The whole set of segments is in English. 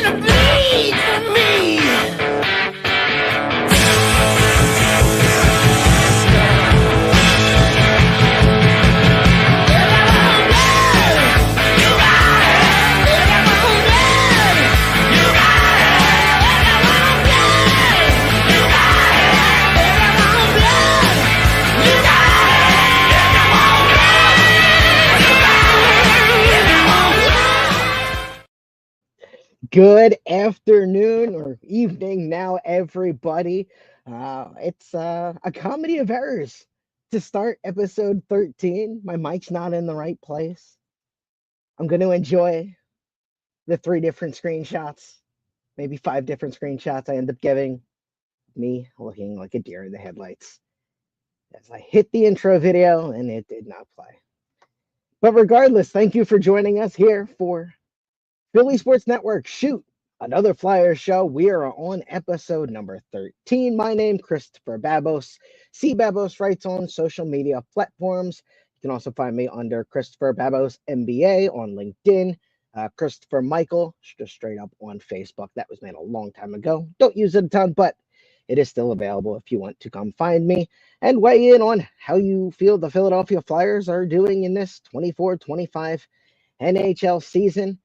gonna bleed for me. Good afternoon or evening now, everybody. It's a comedy of errors to start episode 13. My mic's not in the right place. I'm going to enjoy the 3 different screenshots, maybe 5 different screenshots I end up giving. Me looking like a deer in the headlights as I hit the intro video and it did not play. But regardless, thank you for joining us here for Philly Sports Network Shoot, another Flyers show. We are on episode number 13. My name, Christopher Babos. See Babos Writes on social media platforms. You can also find me under Christopher Babos MBA on LinkedIn. Christopher Michael, just straight up on Facebook. That was made a long time ago. Don't use it a ton, but it is still available if you want to come find me and weigh in on how you feel the Philadelphia Flyers are doing in this 24-25 NHL season.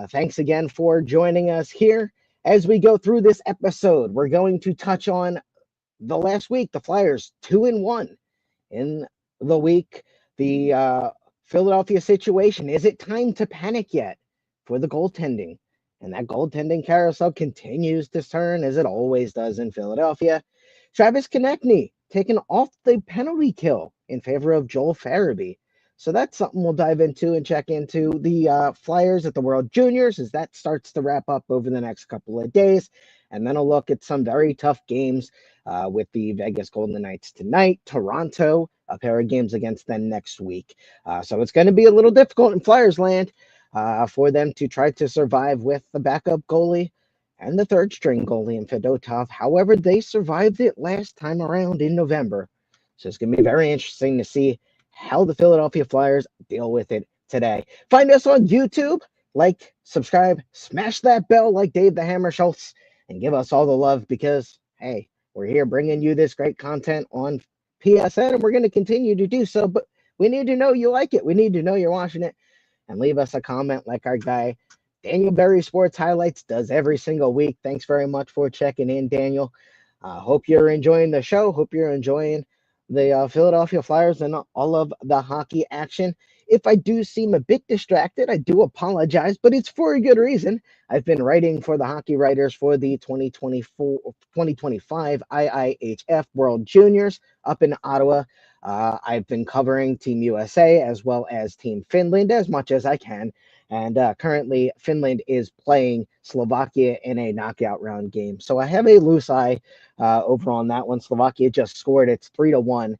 Thanks again for joining us here. As we go through this episode, we're going to touch on the last week. The Flyers 2-1 in the week. The Philadelphia situation. Is it time to panic yet for the goaltending? And that goaltending carousel continues to turn as it always does in Philadelphia. Travis Konechny taken off the penalty kill in favor of Joel Farabee. So that's something we'll dive into and check into. The Flyers at the World Juniors as that starts to wrap up over the next couple of days. And then a look at some very tough games with the Vegas Golden Knights tonight, Toronto, a pair of games against them next week. So it's going to be a little difficult in Flyers land for them to try to survive with the backup goalie and the third string goalie in Fedotov. However, they survived it last time around in November. So it's going to be very interesting to see how the Philadelphia Flyers deal with it today. Find us on YouTube, like, subscribe, smash that bell like Dave the Hammer Schultz, and give us all the love because, hey, we're here bringing you this great content on PSN, and we're going to continue to do so, but we need to know you like it. We need to know you're watching it, and leave us a comment like our guy Daniel Berry Sports Highlights does every single week. Thanks very much for checking in, Daniel. Hope you're enjoying the show. Hope you're enjoying the Philadelphia Flyers and all of the hockey action. If I do seem a bit distracted, I do apologize, but it's for a good reason. I've been writing for the hockey writers for the 2025 IIHF World Juniors up in Ottawa. I've been covering Team USA as well as Team Finland as much as I can. And currently, Finland is playing Slovakia in a knockout round game. So I have a loose eye over on that one. Slovakia just scored. It's 3-1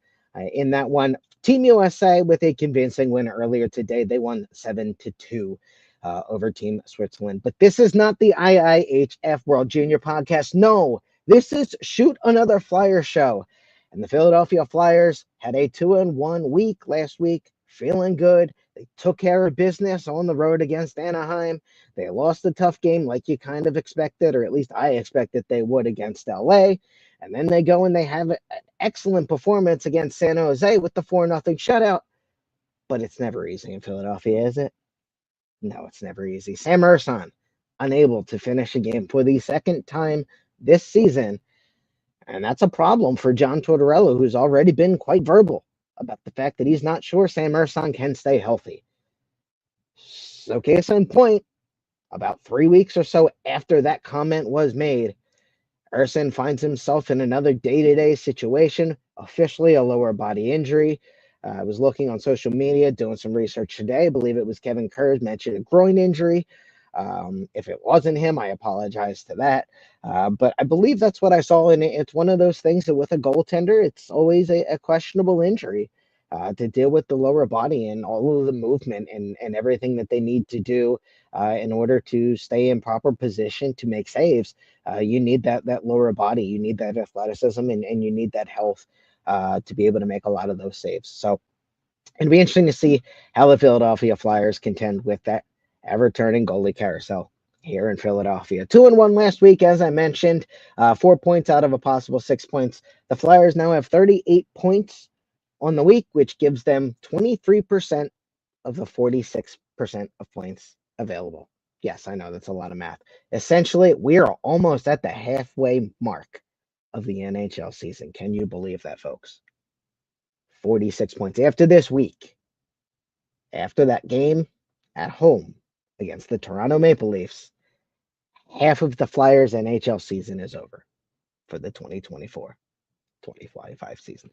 in that one. Team USA with a convincing win earlier today. They won 7-2 over Team Switzerland. But this is not the IIHF World Junior podcast. No, this is Shoot Another Flyer show. And the Philadelphia Flyers had a 2-1 week last week, feeling good. They took care of business on the road against Anaheim. They lost a tough game like you kind of expected, or at least I expected they would against LA. And then they go and they have an excellent performance against San Jose with the 4-0 shutout. But it's never easy in Philadelphia, is it? No, it's never easy. Sam Ersson, unable to finish a game for the second time this season. And that's a problem for John Tortorella, who's already been quite verbal about the fact that he's not sure Sam Ersson can stay healthy. So case in point, about 3 weeks or so after that comment was made, Ersson finds himself in another day-to-day situation, officially a lower body injury. I was looking on social media, doing some research today. I believe it was Kevin Kerr mentioned a groin injury. If it wasn't him, I apologize to that. But I believe that's what I saw. And it's one of those things that with a goaltender, it's always a questionable injury to deal with the lower body and all of the movement and everything that they need to do in order to stay in proper position to make saves. You need that lower body. You need that athleticism and you need that health to be able to make a lot of those saves. So it'd be interesting to see how the Philadelphia Flyers contend with that ever-turning goalie carousel. here in Philadelphia. 2-1 last week, as I mentioned, 4 points out of a possible 6 points. The Flyers now have 38 points on the week, which gives them 23% of the 46% of points available. Yes, I know that's a lot of math. Essentially, we are almost at the halfway mark of the NHL season. Can you believe that, folks? 46 points after this week. After that game at home against the Toronto Maple Leafs, half of the Flyers NHL season is over for the 2024-2025 season.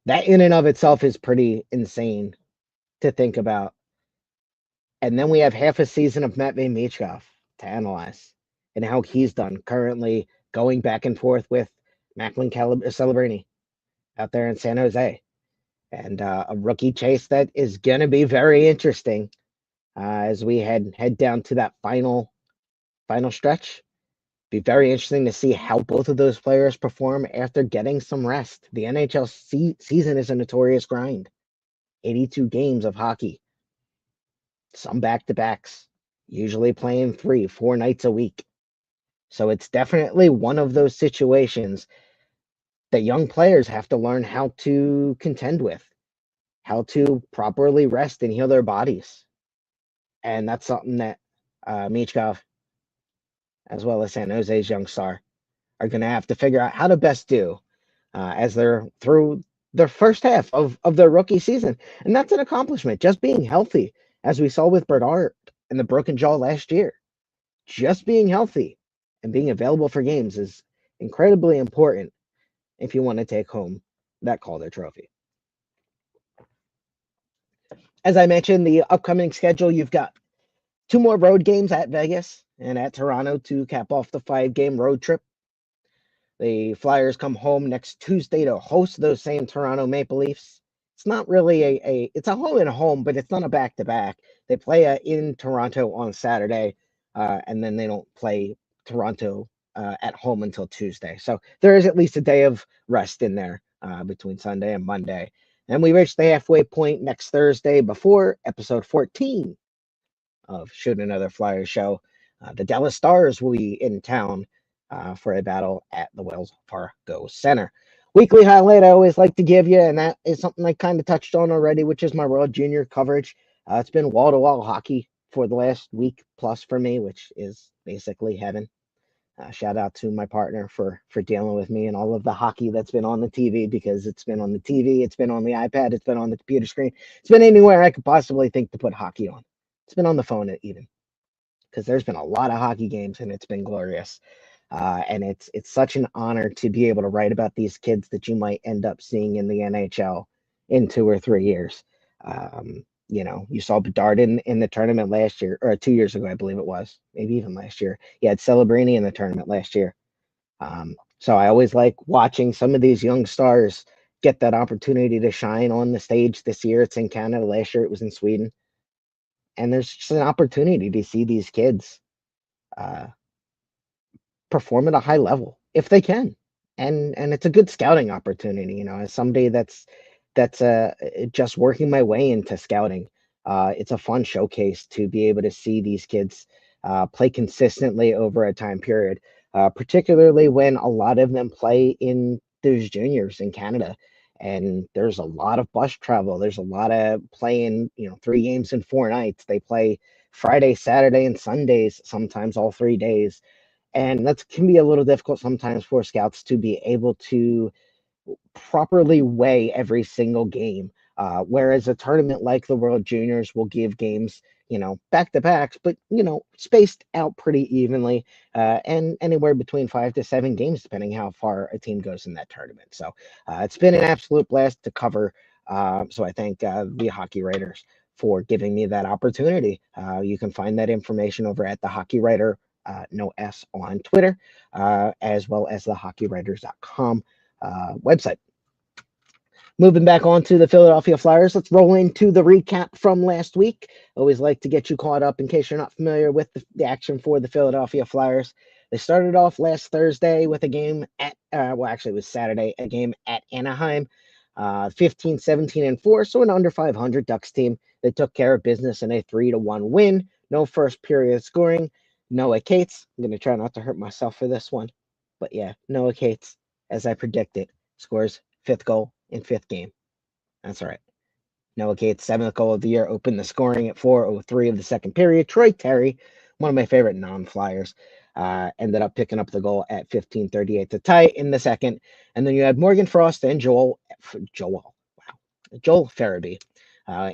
That in and of itself is pretty insane to think about. And then we have half a season of Matvei Michkov to analyze and how he's done, currently going back and forth with Macklin Celebrini out there in San Jose. And a rookie chase that is going to be very interesting as we head down to that final stretch. Be very interesting to see how both of those players perform after getting some rest. The NHL season is a notorious grind. 82 games of hockey, some back-to-backs, usually playing 3-4 nights a week. So it's definitely one of those situations that young players have to learn how to contend with, how to properly rest and heal their bodies. And that's something that Michkov, as well as San Jose's young star, are going to have to figure out how to best do as they're through their first half of their rookie season. And that's an accomplishment, just being healthy, as we saw with Bernard and the broken jaw last year. Just being healthy and being available for games is incredibly important if you want to take home that Calder trophy. As I mentioned, the upcoming schedule, you've got 2 more road games at Vegas and at Toronto to cap off the 5-game road trip. The Flyers come home next Tuesday to host those same Toronto Maple Leafs. It's not really it's a home and home, but it's not a back-to-back. They play in Toronto on Saturday, and then they don't play Toronto at home until Tuesday. So there is at least a day of rest in there between Sunday and Monday. And we reach the halfway point next Thursday before episode 14 of Shoot Another Flyers Show. The Dallas Stars will be in town for a battle at the Wells Fargo Center. Weekly highlight I always like to give you, and that is something I kind of touched on already, which is my World Junior coverage. It's been wall-to-wall hockey for the last week plus for me, which is basically heaven. Shout out to my partner for dealing with me and all of the hockey that's been on the TV, because it's been on the TV, it's been on the iPad, it's been on the computer screen, it's been anywhere I could possibly think to put hockey on. It's been on the phone even, because there's been a lot of hockey games and it's been glorious. And it's such an honor to be able to write about these kids that you might end up seeing in the NHL in 2 or 3 years. You saw Bedard in the tournament last year, or 2 years ago, I believe it was, maybe even last year. He had Celebrini in the tournament last year. So I always like watching some of these young stars get that opportunity to shine on the stage. This year it's in Canada. Last year it was in Sweden. And there's just an opportunity to see these kids perform at a high level if they can, and it's a good scouting opportunity. As somebody that's just working my way into scouting, it's a fun showcase to be able to see these kids play consistently over a time period, particularly when a lot of them play in those juniors in Canada. And there's a lot of bus travel. There's a lot of playing, 3 games in 4 nights. They play Friday, Saturday, and Sundays, sometimes all 3 days. And that can be a little difficult sometimes for scouts to be able to properly weigh every single game. Whereas a tournament like the World Juniors will give games, back-to-backs, but, spaced out pretty evenly, and anywhere between 5 to 7 games, depending how far a team goes in that tournament. So it's been an absolute blast to cover. So I thank the Hockey Writers for giving me that opportunity. You can find that information over at the Hockey Writer, no S, on Twitter, as well as the hockeywriters.com website. Moving back on to the Philadelphia Flyers, let's roll into the recap from last week. Always like to get you caught up in case you're not familiar with the action for the Philadelphia Flyers. They started off last Thursday with a game at, actually it was Saturday, a game at Anaheim, 15-17-4, so an under 500 Ducks team. They took care of business in a 3-1 win. No first period scoring. Noah Cates. I'm going to try not to hurt myself for this one. But yeah, Noah Cates, as I predicted, scores fifth goal in fifth game. That's right. Noah Cates' seventh goal of the year opened the scoring at 4:03 of the second period. Troy Terry, one of my favorite non-Flyers, ended up picking up the goal at 15:38 to tie it in the second. And then you had Morgan Frost and Joel Farabee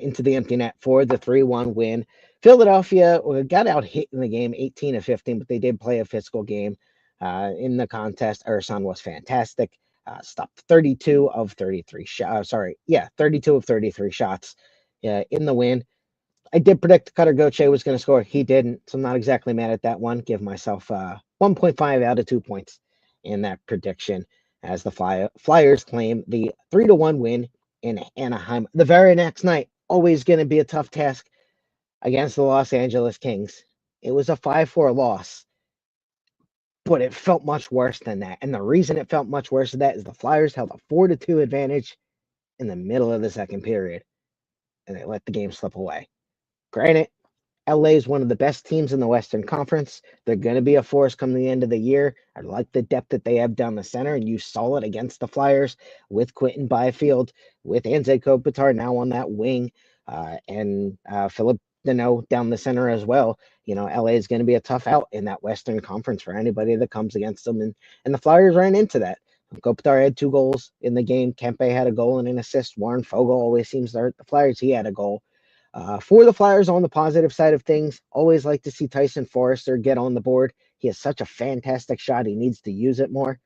into the empty net for the 3-1 win. Philadelphia got out hit in the game 18-15, but they did play a physical game in the contest. Ersson was fantastic. Stopped 32 of 33 shots. 32 of 33 shots in the win. I did predict Cutter Gauthier was going to score. He didn't, so I'm not exactly mad at that one. Give myself 1.5 out of 2 points in that prediction as the Flyers claim the 3-1 win in Anaheim. The very next night, always going to be a tough task against the Los Angeles Kings. It was a 5-4 loss, but it felt much worse than that. And the reason it felt much worse than that is the Flyers held a 4-2 advantage in the middle of the second period, and they let the game slip away. Granted, LA is one of the best teams in the Western Conference. They're going to be a force come the end of the year. I like the depth that they have down the center, and you saw it against the Flyers with Quentin Byfield, with Aleksei Kolosov now on that wing, and Philip Deneau down the center as well. LA is going to be a tough out in that Western Conference for anybody that comes against them, and the Flyers ran into that. Kopitar had 2 goals in the game. Kempe had a goal and an assist. Warren Fogle always seems to hurt the Flyers. He had a goal. For the Flyers, on the positive side of things, always like to see Tyson Forrester get on the board. He has such a fantastic shot. He needs to use it more.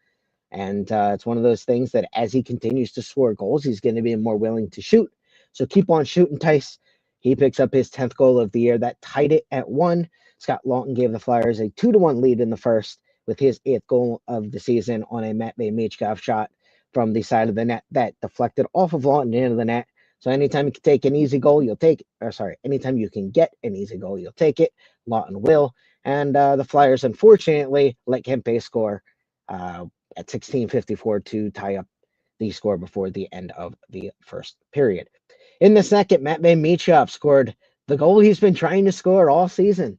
And it's one of those things that as he continues to score goals, he's going to be more willing to shoot. So keep on shooting, Tice. He picks up his 10th goal of the year. That tied it at 1. Scott Lawton gave the Flyers a 2-1 lead in the first with his 8th goal of the season on a Matvei Michkov shot from the side of the net that deflected off of Lawton into the net. So anytime you can take an easy goal, you'll take it. Anytime you can get an easy goal, you'll take it. Lawton will. And the Flyers, unfortunately, let Kempe score at 16:54 to tie up the score before the end of the first period. In the second, Matvei Michkov scored the goal he's been trying to score all season.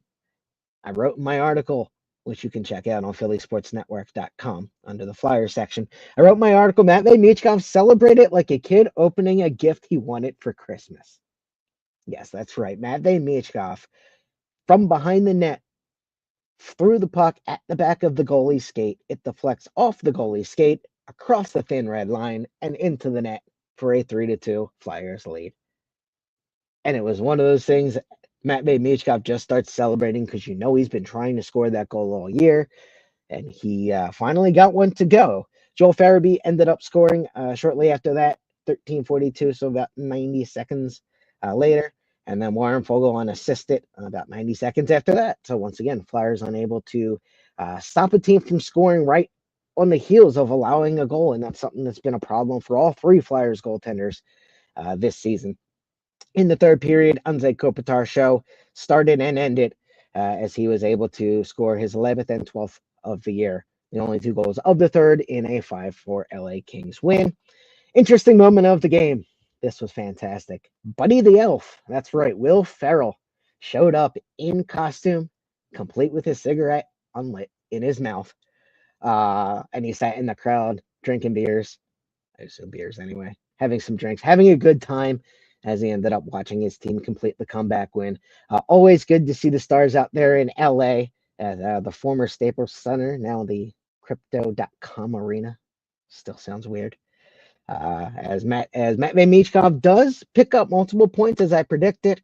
I wrote in my article, which you can check out on phillysportsnetwork.com under the Flyers section. I wrote my article, Matvei Michkov celebrated like a kid opening a gift he wanted for Christmas. Yes, that's right. Matvei Michkov, from behind the net, threw the puck at the back of the goalie's skate. It deflects off the goalie's skate, across the thin red line, and into the net for a 3-2 Flyers lead. And it was one of those things, Matvei Michkov just starts celebrating because he's been trying to score that goal all year. And he finally got one to go. Joel Farabee ended up scoring shortly after that, 13:42, so about 90 seconds later. And then Warren Fogle unassisted about 90 seconds after that. So once again, Flyers unable to stop a team from scoring right on the heels of allowing a goal. And that's something that's been a problem for all 3 Flyers goaltenders this season. In the third period, Aleksei Kolosov show started and ended as he was able to score his 11th and 12th of the year. The only 2 goals of the third in a 5-4 LA Kings win. Interesting moment of the game. This was fantastic. Buddy the Elf, that's right, Will Ferrell, showed up in costume, complete with his cigarette unlit in his mouth. And he sat in the crowd drinking beers. I assume beers anyway. Having some drinks, having a good time as he ended up watching his team complete the comeback win. Always good to see the Stars out there in LA at the former Staples Center, now the Crypto.com Arena. Still sounds weird. As Matvei Michkov does pick up multiple points as I predicted,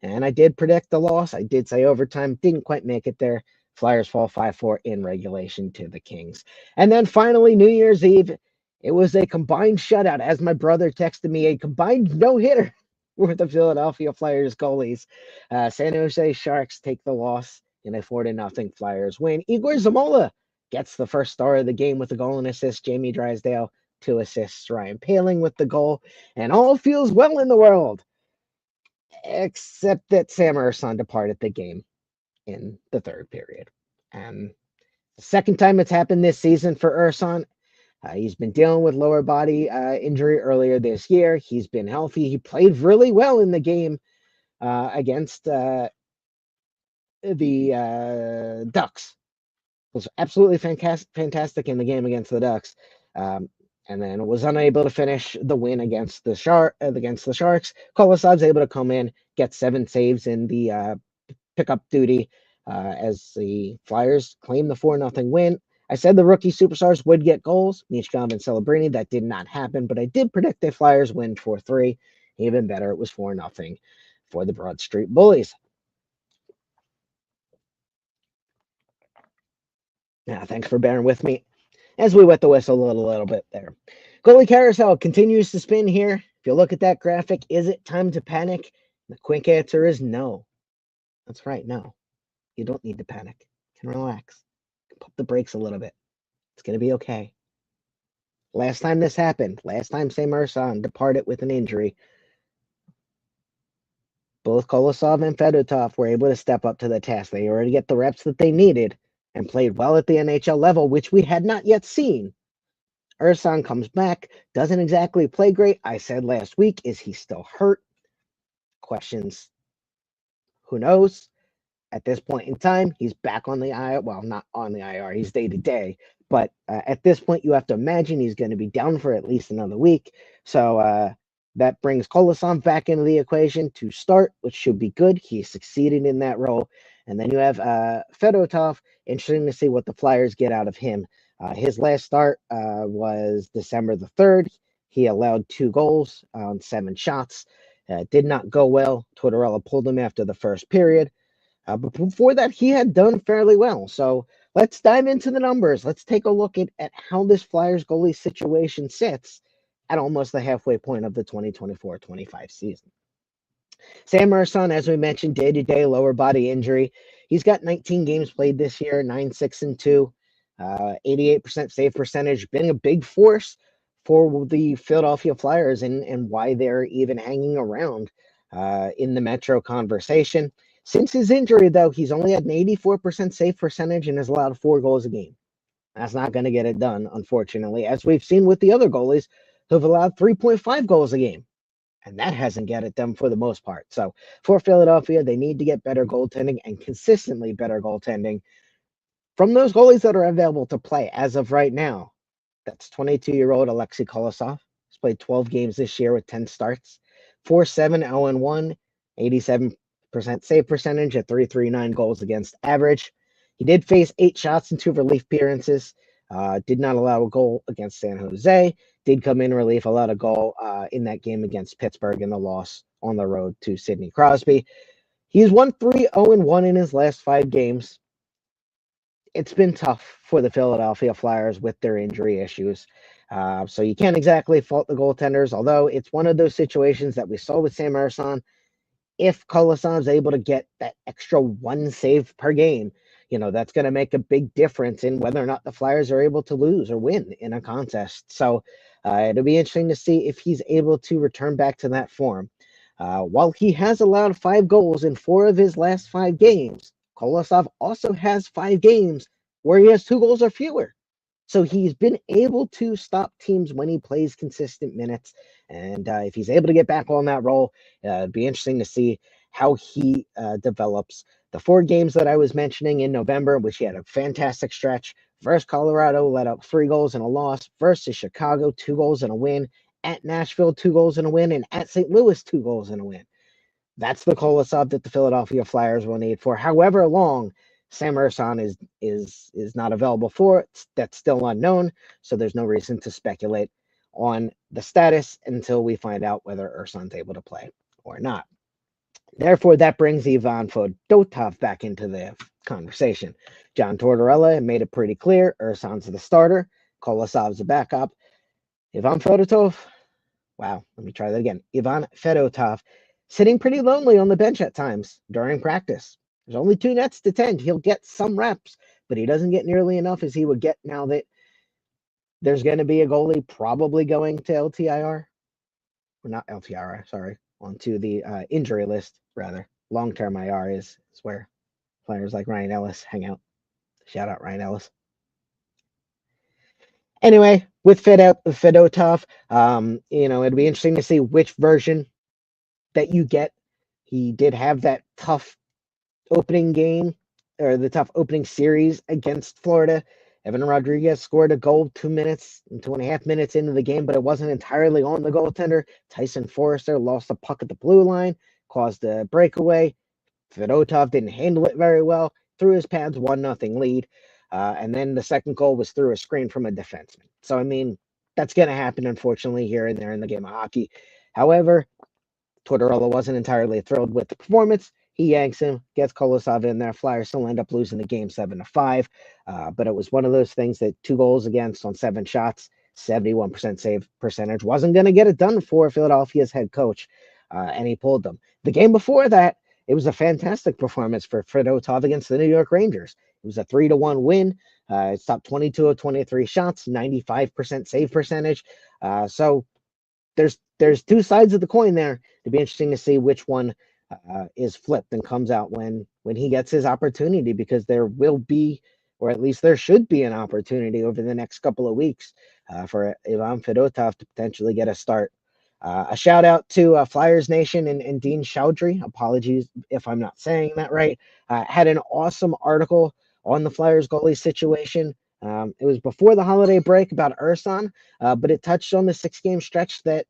and I did predict the loss. I did say overtime, didn't quite make it there. Flyers fall 5-4 in regulation to the Kings. And then finally, New Year's Eve, it was a combined shutout. As my brother texted me, a combined no-hitter with the Philadelphia Flyers goalies. San Jose Sharks take the loss in a 4-0 Flyers win. Igor Zamola gets the first star of the game with a goal and assist. Jamie Drysdale, 2 assists. Ryan Paling with the goal. And all feels well in the world, except that Sam Ersson departed the game in the third period. And the second time it's happened this season for Ersson. He's been dealing with lower body injury earlier this year. He's been healthy. He played really well in the game against the Ducks. Was absolutely fantastic in the game against the Ducks, um, and then was unable to finish the win against the Sharks. Kolosov's able to come in, get 7 saves in the pickup duty as the Flyers claim the 4-0 win. I said the rookie superstars would get goals, Nishkov and Celebrini. That did not happen, but I did predict the Flyers win 4-3. Even better, it was 4-0 for the Broad Street Bullies. Now, thanks for bearing with me as we wet the whistle a little bit there. Goalie carousel continues to spin here. If you look at that graphic, is it time to panic? The quick answer is no. That's right, no. You don't need to panic. You can relax. You can pump the brakes a little bit. It's going to be okay. Last time this happened, last time Sam Ersson departed with an injury, both Kolosov and Fedotov were able to step up to the task. They already get the reps that they needed and played well at the NHL level, which we had not yet seen. Ersson comes back, doesn't exactly play great. I said last week, is he still hurt? Questions. Who knows? At this point in time, he's back on the IR. Well, not on the IR. He's day to day. But at this point, you have to imagine he's going to be down for at least another week. So that brings Kolosov back into the equation to start, which should be good. He succeeded in that role. And then you have Fedotov. Interesting to see what the Flyers get out of him. His last start was December the 3rd. He allowed 2 goals on 7 shots. Did not go well. Tortorella pulled him after the first period. But before that, he had done fairly well. So let's dive into the numbers. Let's take a look at how this Flyers goalie situation sits at almost the halfway point of the 2024-25 season. Sam Ersson, as we mentioned, day-to-day lower body injury. He's got 19 games played this year, 9-6-2, 88% save percentage, been a big force for the Philadelphia Flyers and why they're even hanging around in the Metro conversation. Since his injury, though, he's only had an 84% save percentage and has allowed 4 goals a game. That's not going to get it done, unfortunately, as we've seen with the other goalies who've allowed 3.5 goals a game. And that hasn't got it done for the most part. So for Philadelphia, they need to get better goaltending and consistently better goaltending from those goalies that are available to play as of right now. That's 22-year-old Aleksei Kolosov. He's played 12 games this year with 10 starts. 4-7-0-1, 87% save percentage at 3.39 goals against average. He did face 8 shots and 2 relief appearances. Did not allow a goal against San Jose. Did come in relief, allowed a goal in that game against Pittsburgh in the loss on the road to Sidney Crosby. He's won 3-0-1 in his last 5 games. It's been tough for the Philadelphia Flyers with their injury issues. So you can't exactly fault the goaltenders, although it's one of those situations that we saw with Sam Ersson. If Kolosov's able to get that extra 1 save per game, that's going to make a big difference in whether or not the Flyers are able to lose or win in a contest. So it'll be interesting to see if he's able to return back to that form. While he has allowed 5 goals in 4 of his last 5 games, Kolosov also has 5 games where he has 2 goals or fewer. So he's been able to stop teams when he plays consistent minutes. And if he's able to get back on that role, it'd be interesting to see how he develops. The 4 games that I was mentioning in November, which he had a fantastic stretch. Versus Colorado, let up 3 goals and a loss. Versus Chicago, 2 goals and a win. At Nashville, 2 goals and a win. And at St. Louis, 2 goals and a win. That's the Kolosov that the Philadelphia Flyers will need for however long Sam Ersson is not available for it. That's still unknown, so there's no reason to speculate on the status until we find out whether Ersson's able to play or not. Therefore, that brings Ivan Fedotov back into the conversation. John Tortorella made it pretty clear Ersson's the starter, Kolosov's the backup. Ivan Fedotov, wow, let me try that again. Ivan Fedotov sitting pretty lonely on the bench at times during practice. There's only 2 nets to tend. He'll get some reps, but he doesn't get nearly enough as he would get now that there's going to be a goalie probably going to LTIR. Or not LTIR, sorry. Onto the injury list, rather. Long-term IR is where players like Ryan Ellis hang out. Shout out Ryan Ellis. Anyway, with Fedotov, it'd be interesting to see which version that you get. He did have that tough opening game or the tough opening series against Florida. Evan Rodriguez scored a goal 2 minutes and 2.5 minutes into the game, but it wasn't entirely on the goaltender. Tyson Forrester lost the puck at the blue line, caused a breakaway. Fedotov didn't handle it very well, threw his pads 1-0 lead. And then the second goal was through a screen from a defenseman. So, I mean, that's going to happen, unfortunately, here and there in the game of hockey. However, Tortorella wasn't entirely thrilled with the performance. He yanks him, gets Kolosov in there. Flyers still end up losing the game 7-5. But it was one of those things that 2 goals against on 7 shots, 71% save percentage, wasn't going to get it done for Philadelphia's head coach, and he pulled them. The game before that, it was a fantastic performance for Fedotov against the New York Rangers. It was a 3-1 win. It stopped 22 of 23 shots, 95% save percentage. So there's two sides of the coin there. It'd be interesting to see which one is flipped and comes out when he gets his opportunity, because there will be, or at least there should be, an opportunity over the next couple of weeks for Ivan Fedotov to potentially get a start. A shout out to Flyers Nation and Dean Chaudry. Apologies if I'm not saying that right. Had an awesome article on the Flyers goalie situation. It was before the holiday break about Ersson, but it touched on the 6-game stretch that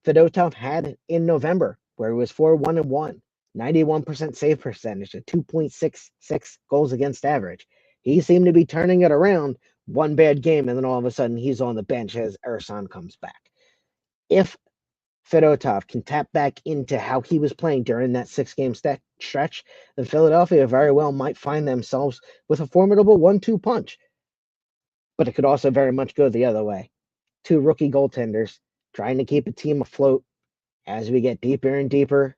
Fedotov had in November, where he was 4-1-1, 91% save percentage, a 2.66 goals against average. He seemed to be turning it around. One bad game, and then all of a sudden he's on the bench as Ersson comes back. If Fedotov can tap back into how he was playing during that 6-game stretch, then Philadelphia very well might find themselves with a formidable 1-2 punch. But it could also very much go the other way. 2 rookie goaltenders trying to keep a team afloat as we get deeper and deeper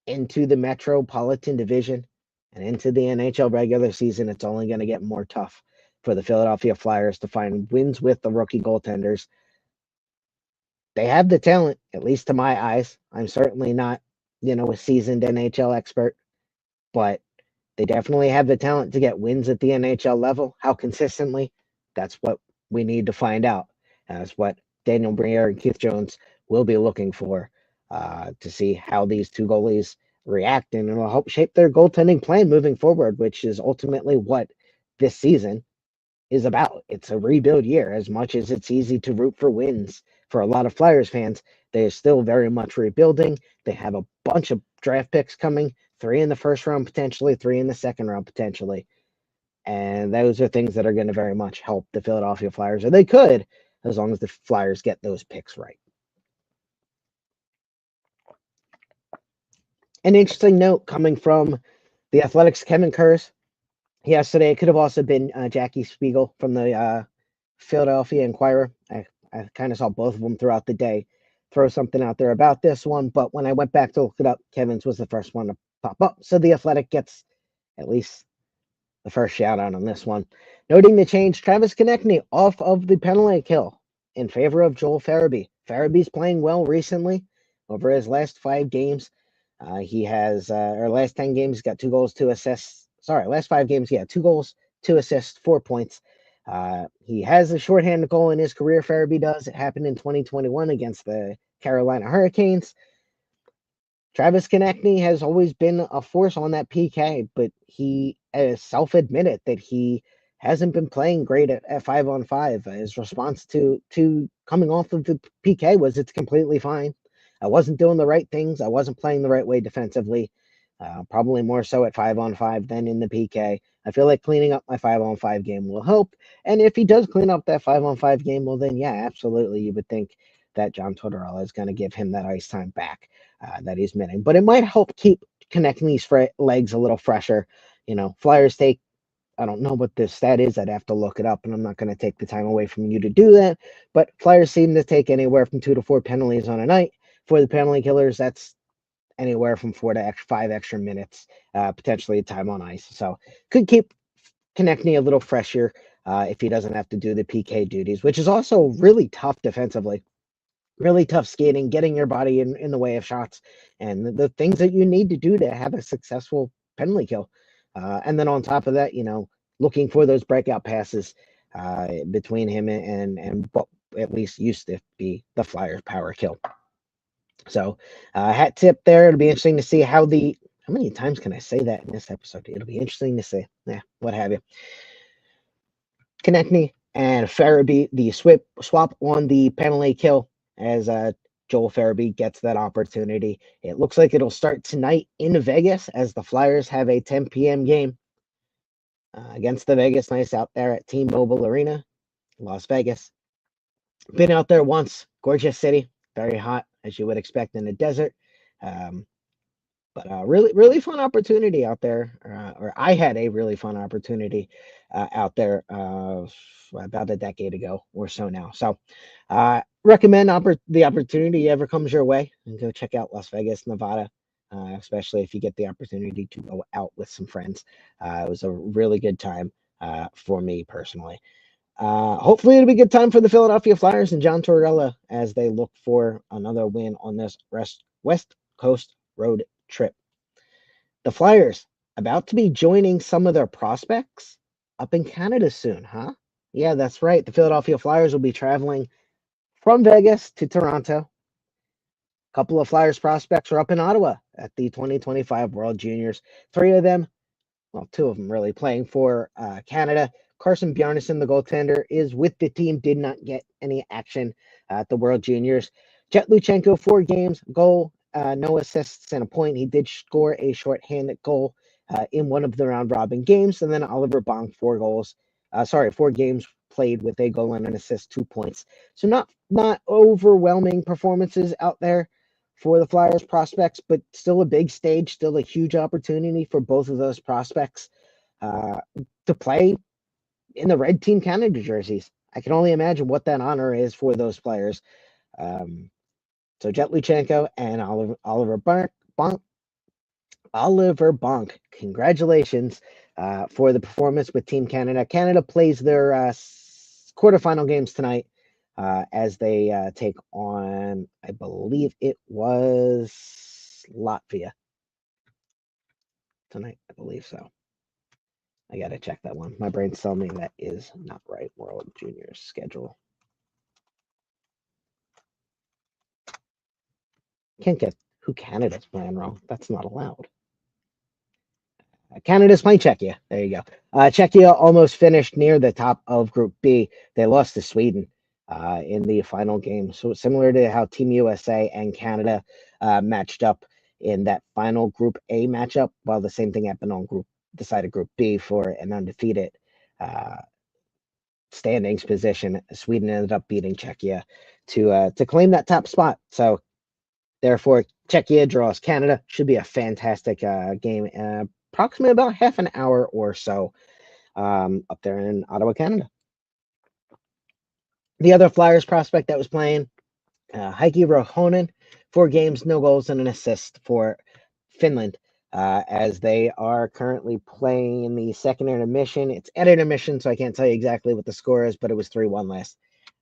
into the Metropolitan Division and into the NHL regular season. It's only going to get more tough for the Philadelphia Flyers to find wins with the rookie goaltenders. They have the talent, at least to my eyes. I'm certainly not, a seasoned NHL expert, but they definitely have the talent to get wins at the NHL level. How consistently? That's what we need to find out. That's what Daniel Briere and Keith Jones will be looking for, to see how these 2 goalies react, and it'll help shape their goaltending plan moving forward, which is ultimately what this season is about. It's a rebuild year. As much as it's easy to root for wins for a lot of Flyers fans, they are still very much rebuilding. They have a bunch of draft picks coming, 3 in the first round potentially, 3 in the second round potentially. And those are things that are going to very much help the Philadelphia Flyers, or they could, as long as the Flyers get those picks right. An interesting note coming from the Athletics' Kevin Kurz yesterday. It could have also been Jackie Spiegel from the Philadelphia Inquirer. I kind of saw both of them throughout the day throw something out there about this one, but when I went back to look it up, Kevin's was the first one to pop up. So the Athletic gets at least the first shout out on this one. Noting the change, Travis Konechny off of the penalty kill in favor of Joel Farabee. Farabee's playing well recently. Over his last 5 games, he has, or last 10 games, he's got 2 goals, 2 assists. Sorry, last 5 games, 2 goals, 2 assists, 4 points. He has a shorthanded goal in his career, Farabee does. It happened in 2021 against the Carolina Hurricanes. Travis Konechny has always been a force on that PK, but he has self-admitted that he hasn't been playing great at 5-on-5. His response to coming off of the PK was, it's completely fine. I wasn't doing the right things. I wasn't playing the right way defensively. Probably more so at 5-on-5 than in the PK. I feel like cleaning up my 5-on-5 game will help. And if he does clean up that 5-on-5 game, well, then, absolutely, you would think that John Tortorella is going to give him that ice time back that he's missing. But it might help keep connecting these legs a little fresher. Flyers take, I don't know what the stat is. I'd have to look it up, and I'm not going to take the time away from you to do that. But Flyers seem to take anywhere from 2 to 4 penalties on a night. For the penalty killers, that's anywhere from 4 to 5 extra minutes, potentially time on ice. So could keep Konechny a little fresher if he doesn't have to do the PK duties, which is also really tough defensively. Really tough skating, getting your body in the way of shots, and the things that you need to do to have a successful penalty kill. And then on top of that, looking for those breakout passes between him and what at least used to be the Flyers' power kill. So hat tip there. It'll be interesting to see how the How many times can I say that in this episode? It'll be interesting to see. Yeah, what have you. Konechny and Farabee, the swap on the penalty kill as Joel Farabee gets that opportunity. It looks like it'll start tonight in Vegas as the Flyers have a 10 p.m. game against the Vegas Knights out there at T-Mobile Arena, Las Vegas. Been out there once. Gorgeous city. Very hot, as you would expect in the desert. Um, but really, really fun opportunity out there. Or I had a really fun opportunity out there about a decade ago or so now. So recommend the opportunity ever comes your way and go check out Las Vegas, Nevada. Especially if you get the opportunity to go out with some friends. It was a really good time for me personally. Hopefully it'll be a good time for the Philadelphia Flyers and John Tortorella as they look for another win on this West Coast road trip. The Flyers about to be joining some of their prospects up in Canada soon, huh? Yeah, that's right. The Philadelphia Flyers will be traveling from Vegas to Toronto. A couple of Flyers prospects are up in Ottawa at the 2025 World Juniors. Three of them, well, two of them really playing for Canada. Carson Bjarnason, the goaltender, is with the team, did not get any action at the World Juniors. Jet Luchenko, 4 games, goal, no assists, and a point. He did score a shorthanded goal in one of the round-robin games. And then Oliver Bonk, 4 goals. 4 games played with a goal and an assist, 2 points. So not overwhelming performances out there for the Flyers prospects, but still a big stage, still a huge opportunity for both of those prospects to play in the Red Team Canada jerseys. I can only imagine what that honor is for those players. So Jet Luchenko and Oliver Bonk, congratulations for the performance with Team Canada. Canada plays their quarterfinal games tonight as they take on, I believe it was Latvia tonight. I believe so. I got to check that one. My brain's telling me that is not right. World Juniors schedule. Can't get who Canada's playing wrong. That's not allowed. Canada's playing Czechia. There you go. Czechia almost finished near the top of Group B. They lost to Sweden in the final game. So similar to how Team USA and Canada matched up in that final Group A matchup, while the same thing happened on decided Group B for an undefeated standings position. Sweden ended up beating Czechia to claim that top spot. So therefore, Czechia draws Canada. Should be a fantastic game. Approximately about half an hour or so up there in Ottawa, Canada. The other Flyers prospect that was playing, Heikki Rohonen, 4 games, no goals, and an assist for Finland. As they are currently playing in the second intermission. It's at intermission, so I can't tell you exactly what the score is, but it was 3-1 last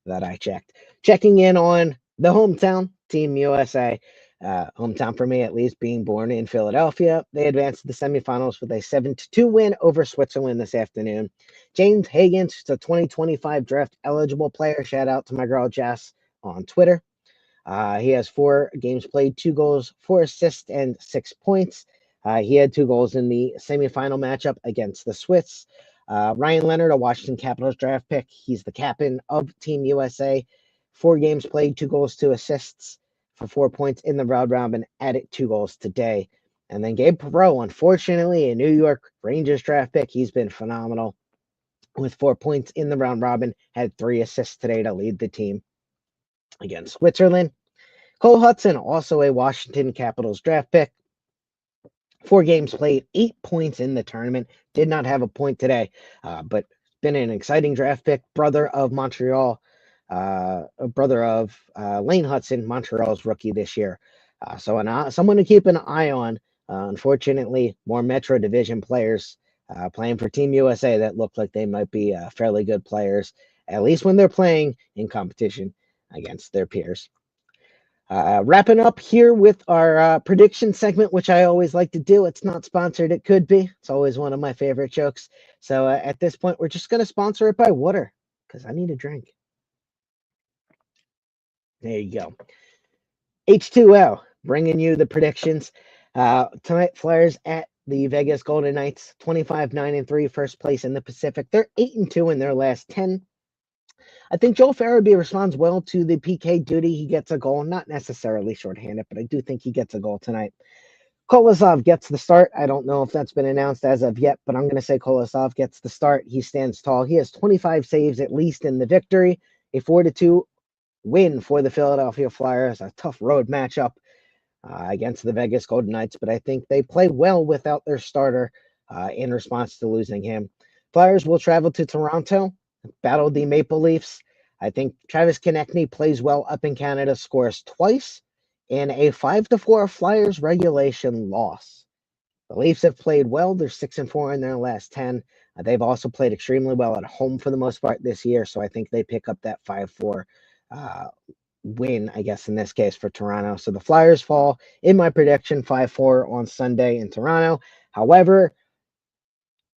that I checked. Checking in on the hometown, Team USA. Hometown for me, at least, being born in Philadelphia. They advanced to the semifinals with a 7-2 win over Switzerland this afternoon. James Higgins, the 2025 draft eligible player. Shout out to my girl Jess on Twitter. He has 4 games played, 2 goals, 4 assists, and 6 points. He had 2 goals in the semifinal matchup against the Swiss. Ryan Leonard, a Washington Capitals draft pick. He's the captain of Team USA. 4 games played, 2 goals, 2 assists for 4 points in the round robin. Added 2 goals today. And then Gabe Perreault, unfortunately, a New York Rangers draft pick. He's been phenomenal with 4 points in the round robin. Had 3 assists today to lead the team against Switzerland. Cole Hudson, also a Washington Capitals draft pick. 4 games played, 8 points in the tournament. Did not have a point today, but been an exciting draft pick. Brother of Montreal, brother of Lane Hudson, Montreal's rookie this year. So someone to keep an eye on. Unfortunately, more Metro Division players playing for Team USA that look like they might be fairly good players, at least when they're playing in competition against their peers. Wrapping up here with our prediction segment, which I always like to do. It's not sponsored. It could be. It's always one of my favorite jokes. So at this point, we're just going to sponsor it by water because I need a drink. There you go. H2O, bringing you the predictions. Tonight, Flyers at the Vegas Golden Knights, 25-9-3, first place in the Pacific. They're 8-2 in their last 10. I think Joel Farabee responds well to the PK duty. He gets a goal, not necessarily shorthanded, but I do think he gets a goal tonight. Kolosov gets the start. I don't know if that's been announced as of yet, but I'm going to say Kolosov gets the start. He stands tall. He has 25 saves at least in the victory. A 4-2 win for the Philadelphia Flyers. A tough road matchup against the Vegas Golden Knights, but I think they play well without their starter in response to losing him. Flyers will travel to Toronto, battle the Maple Leafs. I think Travis Konechny plays well up in Canada, scores twice in a 5-4 Flyers regulation loss. The Leafs have played well. They're 6-4 in their last 10. They've also played extremely well at home for the most part this year, so I think they pick up that 5-4 win, I guess, in this case for Toronto. So the Flyers fall, in my prediction, 5-4 on Sunday in Toronto. However,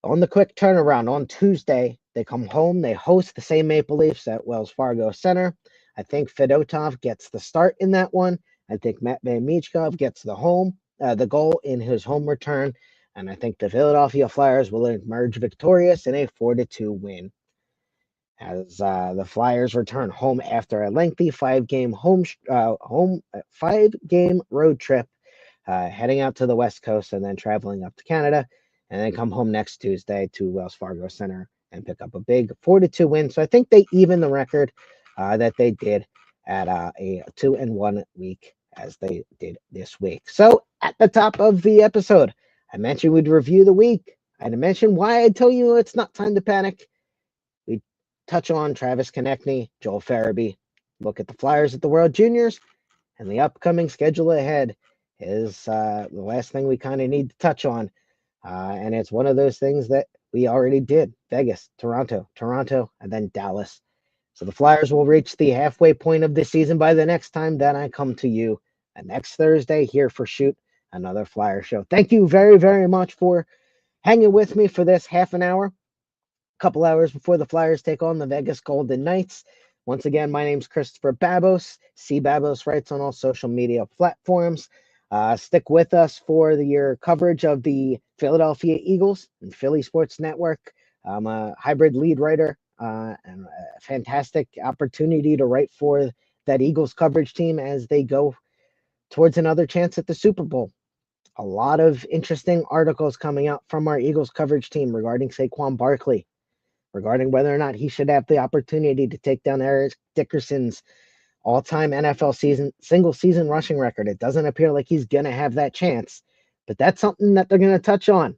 on the quick turnaround on Tuesday, they come home. They host the same Maple Leafs at Wells Fargo Center. I think Fedotov gets the start in that one. I think Matt Michkov gets the goal in his home return. And I think the Philadelphia Flyers will emerge victorious in a 4-2 win. As the Flyers return home after a lengthy five-game road trip, heading out to the West Coast and then traveling up to Canada, and then come home next Tuesday to Wells Fargo Center and pick up a big 4-2 win. So I think they even the record that they did at a 2-1 week as they did this week. So at the top of the episode, I mentioned we'd review the week. I'd mentioned why I tell you it's not time to panic. We touch on Travis Konechny, Joel Farabee, look at the Flyers at the World Juniors, and the upcoming schedule ahead is the last thing we kind of need to touch on. And it's one of those things that we already did. Vegas, Toronto, and then Dallas. So the Flyers will reach the halfway point of the season by the next time that I come to you next Thursday here for Shoot, another Flyer show. Thank you very, very much for hanging with me for this half an hour. A couple hours before the Flyers take on the Vegas Golden Knights. Once again, my name's Christopher Babos. See Babos Writes on all social media platforms. Stick with us for your coverage of the Philadelphia Eagles and Philly Sports Network. I'm a hybrid lead writer and a fantastic opportunity to write for that Eagles coverage team as they go towards another chance at the Super Bowl. A lot of interesting articles coming out from our Eagles coverage team regarding Saquon Barkley, regarding whether or not he should have the opportunity to take down Eric Dickerson's all-time NFL single season rushing record. It doesn't appear like he's going to have that chance, but that's something that they're going to touch on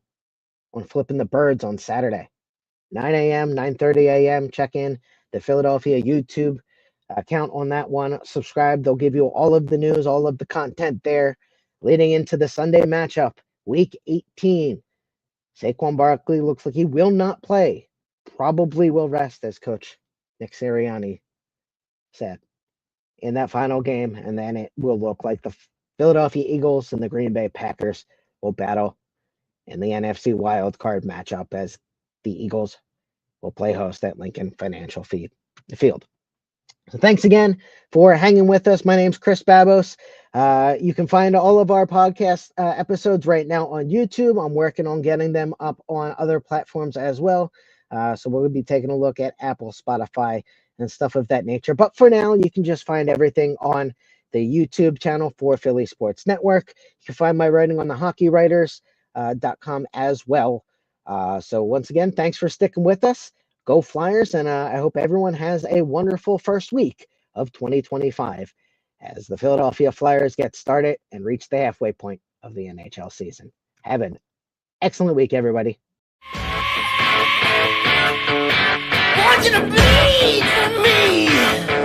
Flipping the Birds on Saturday. 9 a.m., 9:30 a.m. Check in the Philadelphia YouTube account on that one. Subscribe. They'll give you all of the news, all of the content there leading into the Sunday matchup, Week 18. Saquon Barkley looks like he will not play. Probably will rest, as Coach Nick Sirianni said, in that final game, and then it will look like the Philadelphia Eagles and the Green Bay Packers will battle in the NFC Wild Card matchup as the Eagles will play host at Lincoln Financial Field. So thanks again for hanging with us. My name's Chris Babos. You can find all of our podcast episodes right now on YouTube. I'm working on getting them up on other platforms as well. So we'll be taking a look at Apple, Spotify, and stuff of that nature. But for now, you can just find everything on the YouTube channel for Philly Sports Network. You can find my writing on the hockeywriters.com as well. So once again, thanks for sticking with us. Go Flyers, and I hope everyone has a wonderful first week of 2025 as the Philadelphia Flyers get started and reach the halfway point of the NHL season. Have an excellent week, everybody. I want you to bleed for me.